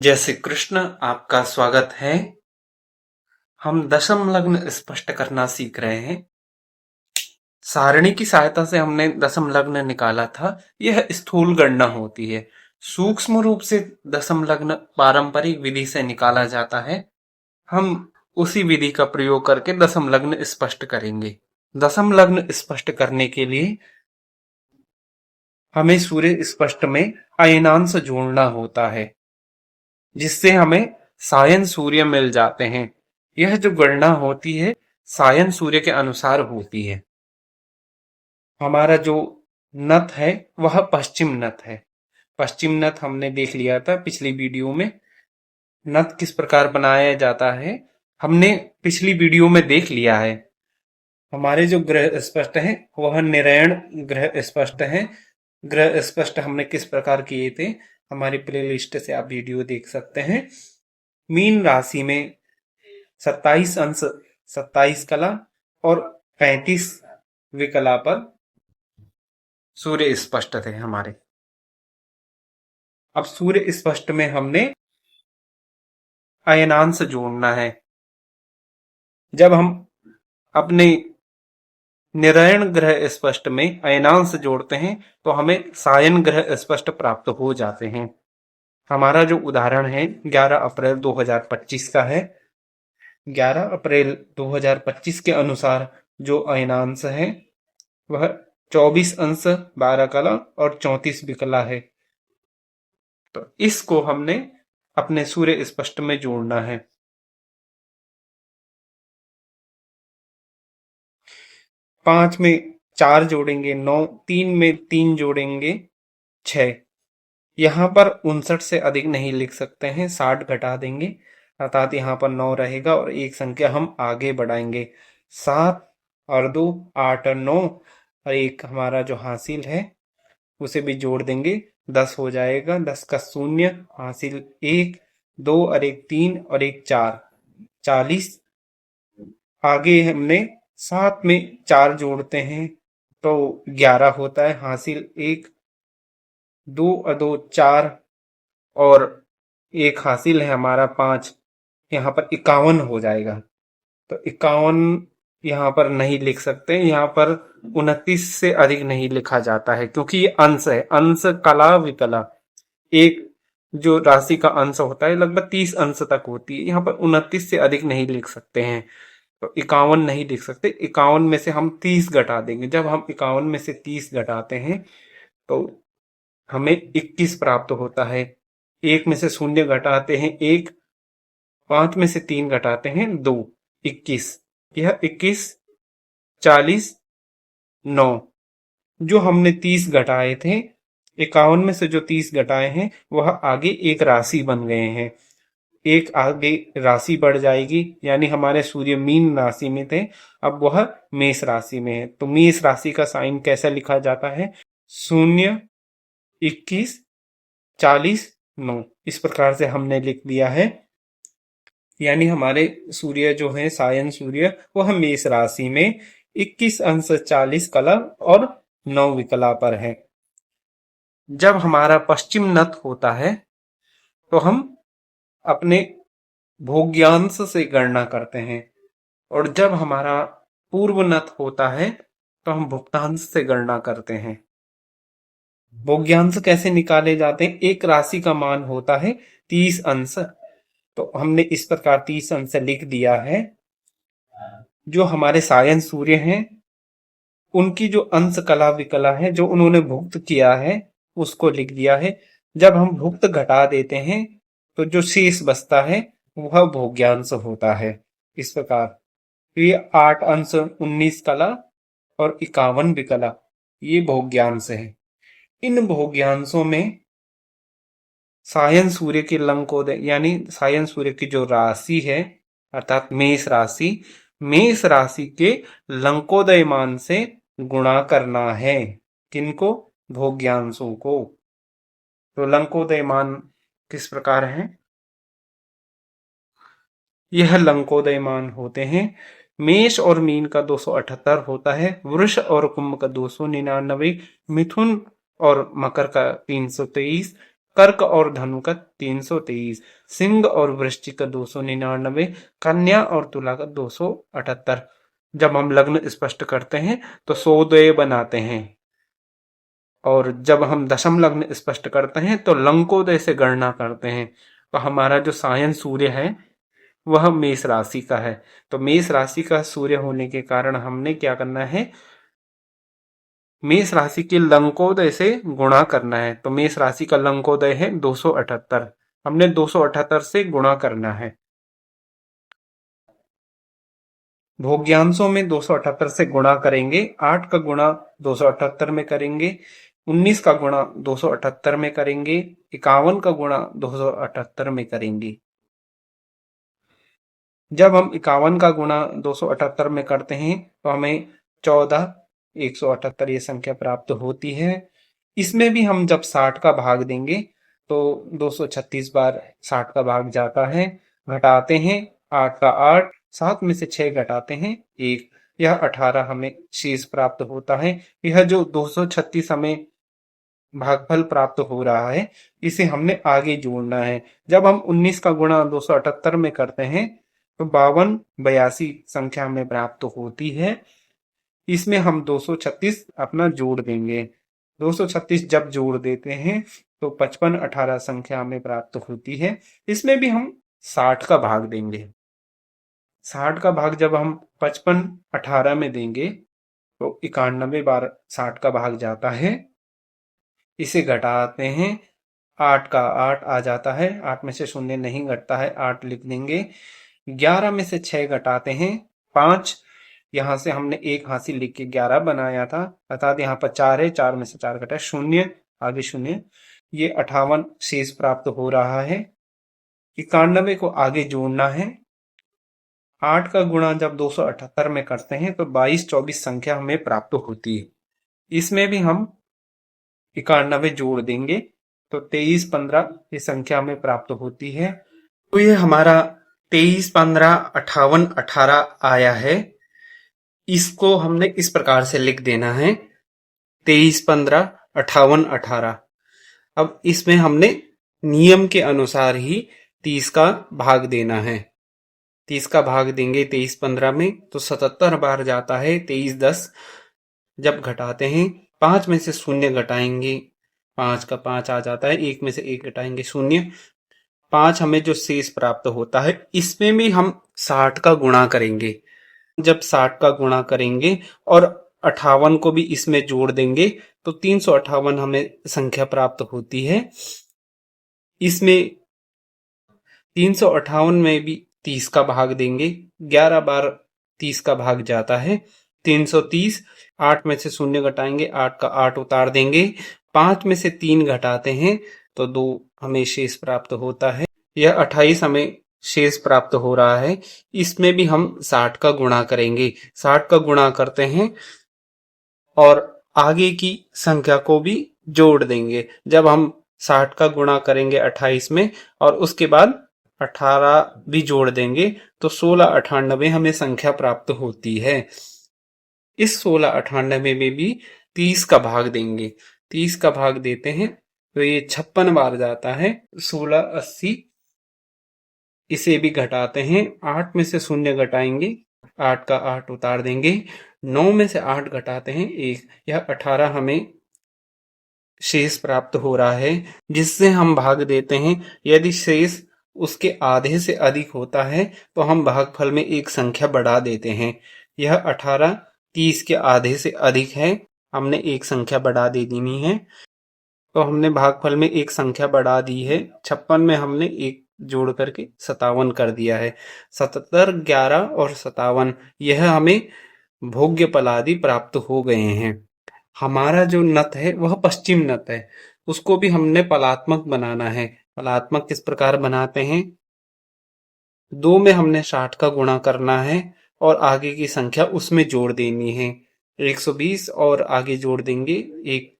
जय श्री कृष्ण। आपका स्वागत है। हम दशम लग्न स्पष्ट करना सीख रहे हैं। सारणी की सहायता से हमने दशम लग्न निकाला था। यह स्थूल गणना होती है। सूक्ष्म रूप से दशम लग्न पारंपरिक विधि से निकाला जाता है। हम उसी विधि का प्रयोग करके दशम लग्न स्पष्ट करेंगे। दशम लग्न स्पष्ट करने के लिए हमें सूर्य स्पष्ट में अयनांश जोड़ना होता है, जिससे हमें सायन सूर्य मिल जाते हैं। यह जो गणना होती है सायन सूर्य के अनुसार होती है। हमारा जो नथ है वह पश्चिम नथ है। पश्चिम नथ हमने देख लिया था पिछली वीडियो में। नथ किस प्रकार बनाया जाता है हमने पिछली वीडियो में देख लिया है। हमारे जो ग्रह स्पष्ट हैं वह निरयण ग्रह स्पष्ट हैं। ग्रह स्पष्ट हमने किस प्रकार किए थे हमारी प्लेलिस्ट से आप वीडियो देख सकते हैं। मीन राशि में 27 अंश 27 कला और 35 विकला पर सूर्य स्पष्ट थे हमारे। अब सूर्य स्पष्ट में हमने अयनांश जोड़ना है। जब हम अपने निरयण ग्रह स्पष्ट में अयनांश जोड़ते हैं तो हमें सायन ग्रह स्पष्ट प्राप्त हो जाते हैं। हमारा जो उदाहरण है 11 अप्रैल 2025 का है। 11 अप्रैल 2025 के अनुसार जो अयनांश है वह 24 अंश 12 कला और 34 विकला है। तो इसको हमने अपने सूर्य स्पष्ट में जोड़ना है। 5 में 4 जोड़ेंगे 9, 3 में 3 जोड़ेंगे 6। यहाँ पर 59 से अधिक नहीं लिख सकते हैं, 60 घटा देंगे अर्थात यहाँ पर 9 रहेगा और एक संख्या हम आगे बढ़ाएंगे। 7 और 2 8 और 9 और एक हमारा जो हासिल है उसे भी जोड़ देंगे, 10 हो जाएगा। 10 का शून्य, हासिल 1, 2 और एक 3 और एक 4, 40। आगे हमने 7 में 4 जोड़ते हैं तो 11 होता है, हासिल 1, 2 और 2 4 और एक हासिल है हमारा 5। यहाँ पर 51 हो जाएगा। तो 51 यहाँ पर नहीं लिख सकते, यहाँ पर 29 से अधिक नहीं लिखा जाता है क्योंकि ये अंश है। अंश कला विकला, एक जो राशि का अंश होता है लगभग 30 अंश तक होती है। यहाँ पर 29 से अधिक नहीं लिख सकते हैं तो 51 नहीं लिख सकते। 51 में से हम 30 घटा देंगे। जब हम 51 में से 30 घटाते हैं तो हमें 21 प्राप्त होता है। एक में से शून्य घटाते हैं 1, 5 में से 3 घटाते हैं 2, 21। यह 21, 40, 9। जो हमने 30 घटाए थे 51 में से जो 30 घटाए हैं वह आगे एक राशि बन गए हैं। एक आगे राशि बढ़ जाएगी, यानी हमारे सूर्य मीन राशि में थे, अब वह मेष राशि में है। तो मेष राशि का साइन कैसा लिखा जाता है? 0, 21, 40, 9। इस प्रकार से हमने लिख दिया है। यानी हमारे सूर्य जो है सायन सूर्य वह मेष राशि में 21 अंश 40 कला और 9 विकला पर है। जब हमारा पश्चिम नथ होता है तो हम अपने भोग्यांश से गणना करते हैं, और जब हमारा पूर्व नथ होता है तो हम भुक्तांश से गणना करते हैं। भोग्यांश कैसे निकाले जाते हैं? एक राशि का मान होता है 30 अंश, तो हमने इस प्रकार 30 अंश लिख दिया है। जो हमारे सायन सूर्य हैं उनकी जो अंश कला विकला है जो उन्होंने भुक्त किया है उसको लिख दिया है। जब हम भुक्त घटा देते हैं तो जो शेष बचता है वह भोग्यांश होता है। इस प्रकार ये 8 अंश 19 कला और 51 विकला ये भोग्यांश है। इन भोग्यांशों में सायन सूर्य के लंकोदय यानी सायन सूर्य की जो राशि है अर्थात मेष राशि, मेष राशि के लंकोदय मान से गुणा करना है। किनको? भोग्यांशों को। तो लंकोदय मान किस प्रकार है? यह लंकोदय मान होते हैं। मेष और मीन का 278 होता है, वृष और कुंभ का 299, मिथुन और मकर का 323, कर्क और धनु का 323, सिंह और वृश्चिक का 299, कन्या और तुला का 278। जब हम लग्न स्पष्ट करते हैं तो 100 बनाते हैं, और जब हम दशम लग्न स्पष्ट करते हैं तो लंकोदय से गणना करते हैं। तो हमारा जो सायन सूर्य है वह मेष राशि का है। तो मेष राशि का सूर्य होने के कारण हमने क्या करना है, मेष राशि के लंकोदय से गुणा करना है। तो मेष राशि का लंकोदय है 278, हमने 278 से गुणा करना है। भोग्यांशों में 278 से गुणा करेंगे, 8 का गुणा 278 में करेंगे, 19 का गुणा 278 में करेंगे, 51 का गुणा 278 में करेंगे। जब हम 51 का गुणा 278 में करते हैं तो हमें 14,178 ये संख्या प्राप्त होती है। इसमें भी हम जब 60 का भाग देंगे तो 236 बार 60 का भाग जाता है। घटाते हैं 8 का 8, 7 में से 6 घटाते हैं 1, यह 18 हमें शेष प्राप्त होता है। यह जो 236 हमें भागफल प्राप्त हो रहा है इसे हमने आगे जोड़ना है। जब हम 19 का गुणा 278 में करते हैं तो 52 82 संख्या हमें प्राप्त होती है। इसमें हम 236 अपना जोड़ देंगे। 236 जब जोड़ देते हैं तो 55 18 संख्या हमें प्राप्त होती है। इसमें भी हम 60 का भाग देंगे। 60 का भाग जब हम 55 18 में देंगे तो 91 बार 60 का भाग जाता है। इसे घटाते हैं, 8 का 8 आ जाता है, 8 में से शून्य नहीं घटता है, 8 लिख देंगे। 11 में से 6 घटाते हैं 5, यहां से हमने एक हासिल लिख के 11 बनाया था, अर्थात यहाँ पर 4 है, 4 में से 4 घटा शून्य, आगे शून्य, ये 58 शेष प्राप्त हो रहा है। 91 को आगे जोड़ना है। 8 का गुणा जब 278 में करते हैं तो 22 24 संख्या हमें प्राप्त होती है। इसमें भी हम 91 जोड़ देंगे तो 23 15 ये संख्या हमें प्राप्त होती है। तो ये हमारा 23 15 58 18 आया है। इसको हमने इस प्रकार से लिख देना है, 23 15 58 18। अब इसमें हमने नियम के अनुसार ही 30 का भाग देना है। 30 का भाग देंगे 23 15 में तो 77 बार जाता है, 23 10 जब घटाते हैं 5 में से शून्य घटाएंगे, 5 का 5 आ जाता है, 1 में से 1 घटाएंगे शून्य, 5 हमें जो शेष प्राप्त होता है। इसमें भी हम 60 का गुणा करेंगे। जब 60 का गुणा करेंगे और 58 को भी इसमें जोड़ देंगे तो 358 हमें संख्या प्राप्त होती है। इसमें 358 में भी 30 का भाग देंगे, 11 बार 30 का भाग जाता है, 330, 8 में से शून्य घटाएंगे, 8 का 8 उतार देंगे, 5 में से 3 घटाते हैं तो 2 हमें शेष प्राप्त होता है। यह 28 हमें शेष प्राप्त हो रहा है। इसमें भी हम 60 का गुणा करेंगे, 60 का गुणा करते हैं और आगे की संख्या को भी जोड़ देंगे। जब हम 60 का गुणा करेंगे 28 में और उसके बाद 18 भी जोड़ देंगे तो 16 98 हमें संख्या प्राप्त होती है। इस 16 98 में भी 30 का भाग देंगे, 30 का भाग देते हैं तो ये 56 बार जाता है, 16 80, इसे भी घटाते हैं, 8 में से शून्य घटाएंगे, 8 का 8 उतार देंगे, 9 में से 8 घटाते हैं 1, यह 18 हमें शेष प्राप्त हो रहा है, जिससे हम भाग देते हैं। यदि शेष उसके आधे से अधिक होता है तो हम भागफल में एक संख्या बढ़ा देते हैं। यह 18 30 के आधे से अधिक है, हमने एक संख्या बढ़ा दे देनी है, तो हमने भागफल में एक संख्या बढ़ा दी है। 56 में हमने एक जोड़ करके 57 कर दिया है। 77 11 और 57 यह हमें भोग्य पलादि प्राप्त हो गए हैं। हमारा जो नत है वह पश्चिम नत है, उसको भी हमने पलात्मक बनाना है। पलात्मक किस प्रकार बनाते हैं, 2 में हमने 60 का गुणा करना है और आगे की संख्या उसमें जोड़ देनी है। 120 और आगे जोड़ देंगे एक,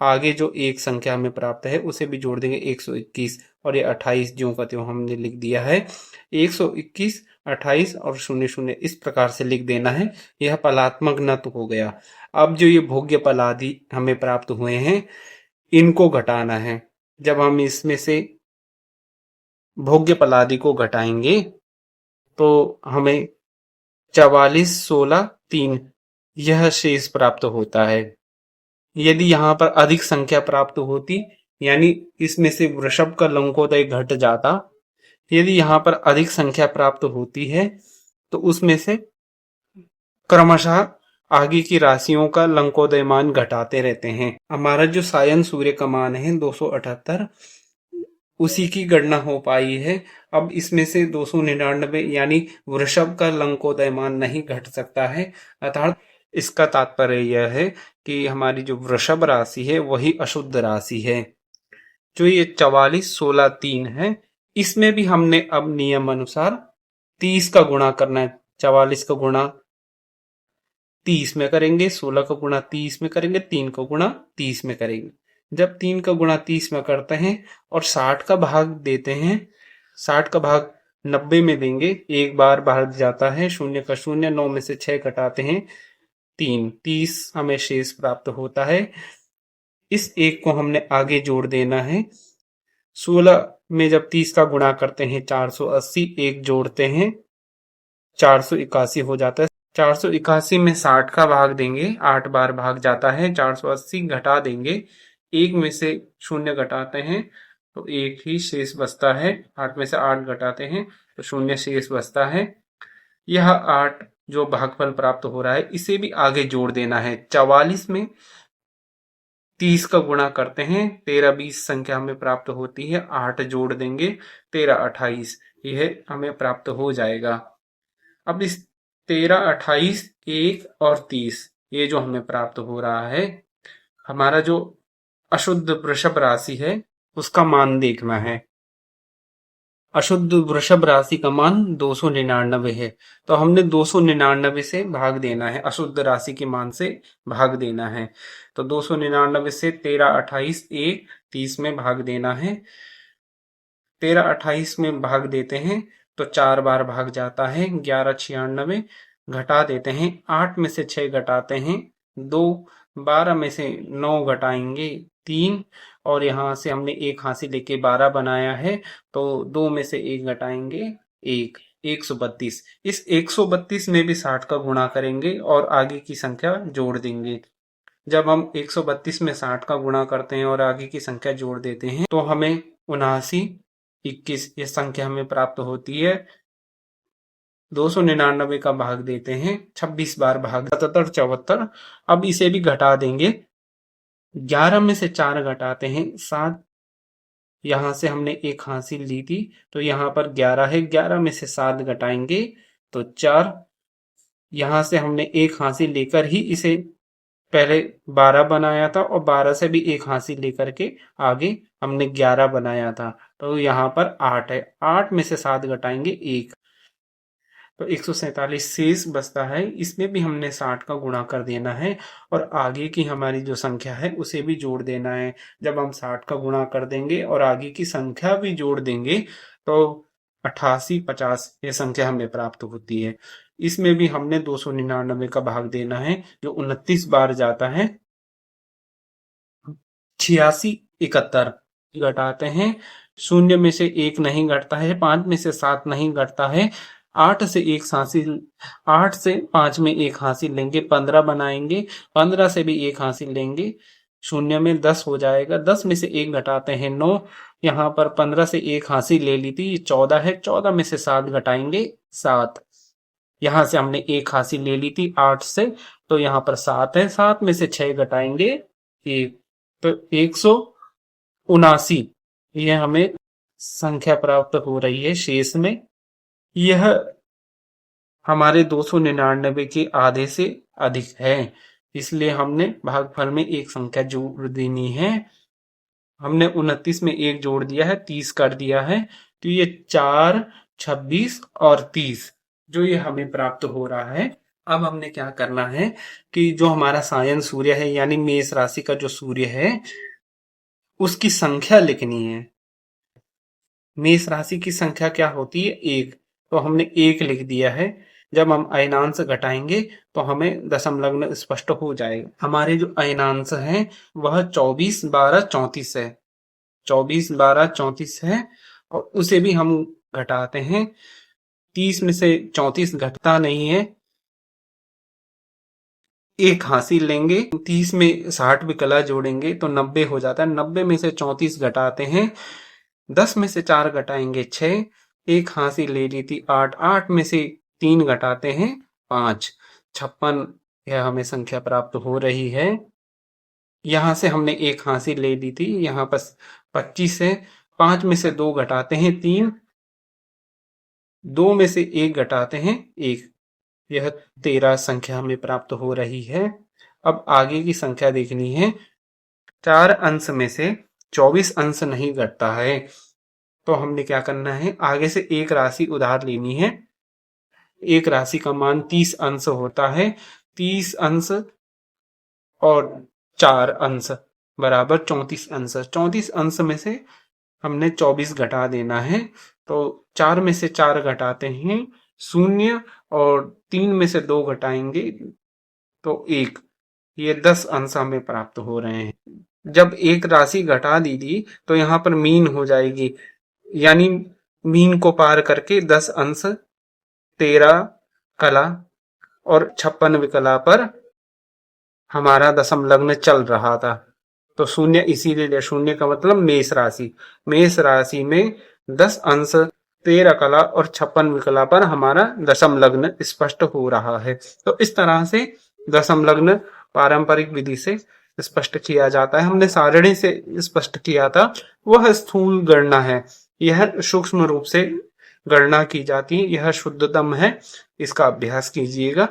आगे जो एक संख्या हमें प्राप्त है उसे भी जोड़ देंगे 121 और ये 28 ज्यों का त्यों हमने लिख दिया है। 121 28 और 00 इस प्रकार से लिख देना है। यह पलात्मक नत हो गया। अब जो ये भोग्य पलादि हमें प्राप्त हुए हैं इनको घटाना है। जब हम इसमें से भोग्य पलादि को घटाएंगे तो हमें 44, 16, 3 यह शेष प्राप्त होता है। यदि यहाँ पर अधिक संख्या प्राप्त होती, यानी इसमें से वृषभ का लंकोदय घट जाता, यदि यहाँ पर अधिक संख्या प्राप्त होती है तो उसमें से क्रमशः आगे की राशियों का लंकोदय मान घटाते रहते हैं। हमारा जो सायन सूर्य का मान है 278, उसी की गणना हो पाई है। अब इसमें से 299 यानी वृषभ का लंकोदय मान नहीं घट सकता है, अर्थात इसका तात्पर्य यह है कि हमारी जो वृषभ राशि है वही अशुद्ध राशि है। जो ये 44, 16, 3 है, इसमें भी हमने अब नियम अनुसार 30 का गुणा करना है। 44 का गुणा 30 में करेंगे, 16 का गुणा 30 में करेंगे, 3 का गुणा 30 में करेंगे। जब 3 का गुणा 30 में करते हैं और 60 का भाग देते हैं, 60 का भाग 90 में देंगे, एक बार भाग जाता है, शून्य का शून्य, 9 में से 6 घटाते हैं, 3, 30 हमें शेष प्राप्त होता है। इस एक को हमने आगे जोड़ देना है। 16 में जब 30 का गुणा करते हैं 480, एक जोड़ते हैं 481 हो जाता है। 481 में 60 का भाग देंगे, 8 बार भाग जाता है, 480 घटा देंगे, एक में से शून्य घटाते हैं तो एक ही शेष बचता है, 8 में से 8 घटाते हैं तो शून्य शेष बचता है। यह 8 जो भागफल प्राप्त हो रहा है इसे भी आगे जोड़ देना है। 44 में 30 का गुणा करते हैं, 13, 20 संख्या हमें प्राप्त होती है, 8 जोड़ देंगे, 13, 28 यह हमें प्राप्त हो जाएगा। अब इस 13, 28, 1 और 30 ये जो हमें प्राप्त हो रहा है, हमारा जो अशुद्ध वृषभ राशि है उसका मान देखना है। अशुद्ध वृषभ राशि का मान 299 है, तो हमने 299 से भाग देना है, अशुद्ध राशि के मान से भाग देना है। तो 299 से 13, 28, 1, 30 में भाग देना है। 13, 28 में भाग देते हैं तो 4 बार भाग जाता है, 11, 96 घटा देते हैं, 8 में से 6 घटाते हैं 2, 12 में से 9 घटाएंगे 3, और यहाँ से हमने एक हासिल लेके 12 बनाया है, तो 2 में से 1 घटाएंगे 1, 132। इस 132 में भी 60 का गुणा करेंगे और आगे की संख्या जोड़ देंगे। जब हम 132 में 60 का गुणा करते हैं और आगे की संख्या जोड़ देते हैं तो हमें 79, 21 ये संख्या हमें प्राप्त होती है। 299 का भाग देते हैं, 26 बार भाग, 77, 74। अब इसे भी घटा देंगे, 11 में से 4 घटाते हैं 7, यहाँ से हमने एक हासिल ली थी तो यहाँ पर 11 है, 11 में से 7 घटाएंगे तो 4, यहाँ से हमने एक हासिल लेकर ही इसे पहले 12 बनाया था और 12 से भी एक हासिल लेकर के आगे हमने 11 बनाया था, तो यहाँ पर 8 है, 8 में से 7 घटाएंगे 1, तो 147 शेष बचता है। इसमें भी हमने 60 का गुणा कर देना है और आगे की हमारी जो संख्या है उसे भी जोड़ देना है। जब हम 60 का गुणा कर देंगे और आगे की संख्या भी जोड़ देंगे तो 88, 50 ये संख्या हमें प्राप्त होती है। इसमें भी हमने 299 का भाग देना है जो 29 बार जाता है, 86, 71 घटाते हैं, शून्य में से 1 नहीं घटता है, 5 में से 7 नहीं घटता है, 8 से 1 हासिल, 8 से 5 में 1 हासिल लेंगे, 15 बनाएंगे, 15 से भी 1 हासिल लेंगे, शून्य में 10 हो जाएगा, 10 में से 1 घटाते हैं 9, यहाँ पर 15 से 1 हासिल ले ली थी, 14 है, 14 में से 7 घटाएंगे 7, यहाँ से हमने 1 हासिल ले ली थी 8 से, तो यहाँ पर 7 है, 7 में से 6 घटाएंगे 1, तो 179 ये हमें संख्या प्राप्त हो रही है शेष में। यह हमारे 299 के आधे से अधिक है, इसलिए हमने भागफल में एक संख्या जोड़ देनी है। हमने 29 में 1 जोड़ दिया है, 30 कर दिया है, तो ये 4, 26 और 30 जो ये हमें प्राप्त हो रहा है। अब हमने क्या करना है कि जो हमारा सायन सूर्य है यानी मेष राशि का जो सूर्य है उसकी संख्या लिखनी है। मेष राशि की संख्या क्या होती है? 1, तो हमने 1 लिख दिया है। जब हम अयनांश घटाएंगे तो हमें दशम लग्न स्पष्ट हो जाएगा। हमारे जो अयनांश हैं वह 24, 12, 34 है। 24 12 34 है और उसे भी हम घटाते हैं। 30 में से 34 घटता नहीं है, एक हासिल लेंगे। 30 में 60 विकला जोड़ेंगे तो 90 हो जाता है। 90 में से 34 घटाते हैं, 10 में से 4 घटाएंगे 6, एक हासिल ले ली थी 8, 8 में से 3 घटाते हैं 5, 56 यह हमें संख्या प्राप्त हो रही है। यहां से हमने एक हासिल ले ली थी, यहाँ पर 25 है, 5 में से 2 घटाते हैं 3, 2 में से 1 घटाते हैं 1, यह 13 संख्या हमें प्राप्त हो रही है। अब आगे की संख्या देखनी है। 4 अंश में से 24 अंश नहीं घटता है, तो हमने क्या करना है, आगे से एक राशि उधार लेनी है। एक राशि का मान 30 अंश होता है। 30 अंश और 4 अंश बराबर 34 अंश। 34 अंश में से हमने 24 घटा देना है, तो 4 में से 4 घटाते हैं 0 और 3 में से 2 घटाएंगे तो 1, ये 10 अंश हमें प्राप्त हो रहे हैं। जब एक राशि घटा दी थी तो यहाँ पर मीन हो जाएगी, यानी मीन को पार करके 10 अंश 13 कला और 56 विकला पर हमारा दशम लग्न चल रहा था। तो शून्य इसीलिए, शून्य का मतलब मेष राशि। मेष राशि में 10 अंश 13 कला और 56 विकला पर हमारा दशम लग्न स्पष्ट हो रहा है। तो इस तरह से दशम लग्न पारंपरिक विधि से स्पष्ट किया जाता है। हमने सारणी से स्पष्ट किया था, वह स्थूल गणना है। यह सूक्ष्म रूप से गणना की जाती है, यह शुद्धतम है। इसका अभ्यास कीजिएगा।